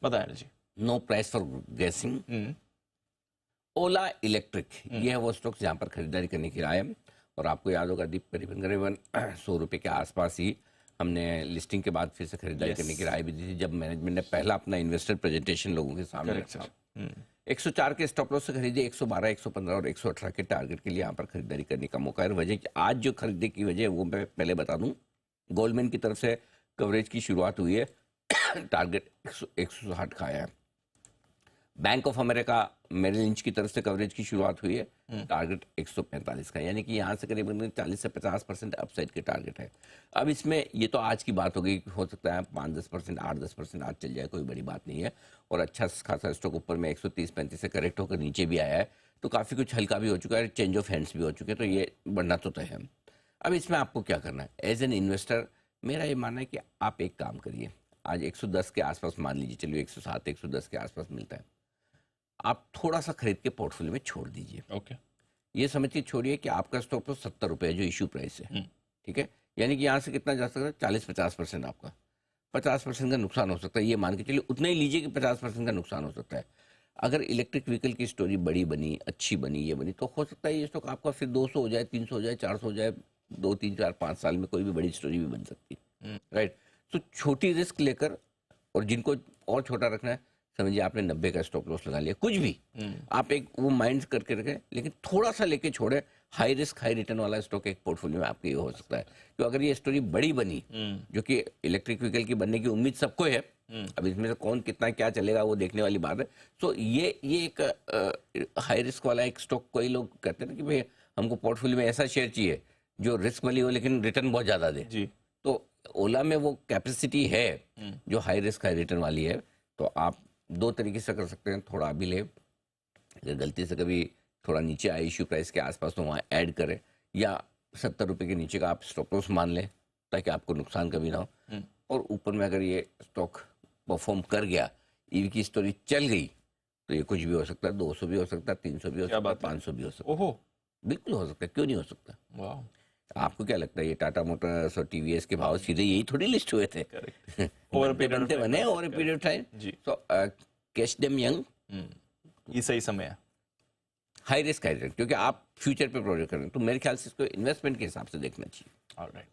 बताया जी। No price for गेसिंग। ओला electric, ये है वो स्टॉक्स जहाँ पर खरीदारी करने की राय है। और आपको याद होगा दीप, करीबन 100 रुपये के आसपास ही हमने लिस्टिंग के बाद फिर से खरीदारी करने की राय भी दी थी, जब मैनेजमेंट ने पहला अपना इन्वेस्टर प्रेजेंटेशन लोगों के सामने रखा। 104 के स्टॉप लॉस से खरीदे, 112, 115 और 118 के टारगेट के लिए यहाँ पर खरीदारी करने का मौका है। वजह कि आज जो खरीदने की वजह है वो मैं पहले बता दूं। गोल्डमैन की तरफ से कवरेज की शुरुआत हुई है, टारगेट 160 का आया है। Bank of America Merrill Lynch की तरफ से कवरेज की शुरुआत हुई है, टारगेट 145 का, यानी कि यहाँ से करीबन 40 से 50% अपसाइड के टारगेट है। अब इसमें ये तो आज की बात हो गई, हो सकता है 5-10%, 8-10% आज चल जाए, कोई बड़ी बात नहीं है। और अच्छा खासा स्टॉक ऊपर में 130-35 से करेक्ट होकर नीचे भी आया है, तो काफ़ी कुछ हल्का भी हो चुका है, चेंज ऑफ हैंड्स भी हो चुके हैं, तो ये बढ़ना तो तय है। अब इसमें आपको क्या करना है एज एन इन्वेस्टर, मेरा ये मानना है कि आप एक काम करिए। आज 110 के आसपास मान लीजिए, चलिए 107, 110 के आसपास मिलता है, आप थोड़ा सा खरीद के पोर्टफोलियो में छोड़ दीजिए। ओके। ये समझ के छोड़िए कि आपका स्टॉक तो 70 रुपये है जो इशू प्राइस है, ठीक है। यानी कि यहाँ से कितना जा सकता है, 40-50% आपका 50% का नुकसान हो सकता है। ये मान के चलिए उतना ही लीजिए कि 50% का नुकसान हो सकता है। अगर इलेक्ट्रिक व्हीकल की स्टोरी बड़ी बनी, अच्छी बनी, ये बनी, तो हो सकता है ये स्टॉक आपका फिर 200 हो जाए, 300 हो जाए, 400 हो जाए, 2, 3, 4, 5 साल में कोई भी बड़ी स्टोरी भी बन सकती है, राइट। तो छोटी रिस्क लेकर, और जिनको और छोटा रखना है, समझिए आपने 90 का स्टॉप लॉस लगा लिया, कुछ भी आप एक वो माइंड करके रखें, लेकिन थोड़ा सा लेके छोड़े। हाई रिस्क हाई रिटर्न वाला स्टॉक एक पोर्टफोलियो में आपके हो सकता है। तो अगर ये स्टोरी बड़ी बनी, जो कि इलेक्ट्रिक व्हीकल की बनने की उम्मीद सबको है, अब इसमें से कौन कितना क्या चलेगा वो देखने वाली बात है। तो ये एक हाई रिस्क वाला एक स्टॉक, कोई लोग कहते हैं ना कि भाई हमको पोर्टफोलियो में ऐसा शेयर चाहिए जो रिस्क वाली हो लेकिन रिटर्न बहुत ज़्यादा दे जी। तो ओला में वो कैपेसिटी है जो हाई रिस्क हाई रिटर्न वाली है। तो आप दो तरीके से कर सकते हैं, थोड़ा अभी ले, अगर गलती से कभी थोड़ा नीचे आए इश्यू प्राइस के आसपास तो वहाँ ऐड करें, या 70 रुपये के नीचे का आप स्टॉप लॉस मान लें ताकि आपको नुकसान कभी ना हो। और ऊपर में अगर ये स्टॉक परफॉर्म कर गया, ईवी की स्टोरी चल गई, तो ये कुछ भी हो सकता है, 200 भी हो सकता है, 300 भी हो सकता है, 500 भी हो सकता है। ओहो, बिल्कुल हो सकता है, क्यों नहीं हो सकता। वाह, आपको क्या लगता है ये टाटा मोटर्स और टीवीएस के भाव सीधे यही थोड़ी लिस्ट हुए थे, बनते बने over a period of time. So catch them young, ये सही समय है। हाई रिस्क हाई रिटर्न, क्योंकि आप फ्यूचर पे प्रोजेक्ट कर रहे हैं, तो मेरे ख्याल से इसको इन्वेस्टमेंट के हिसाब से देखना चाहिए। ऑलराइट।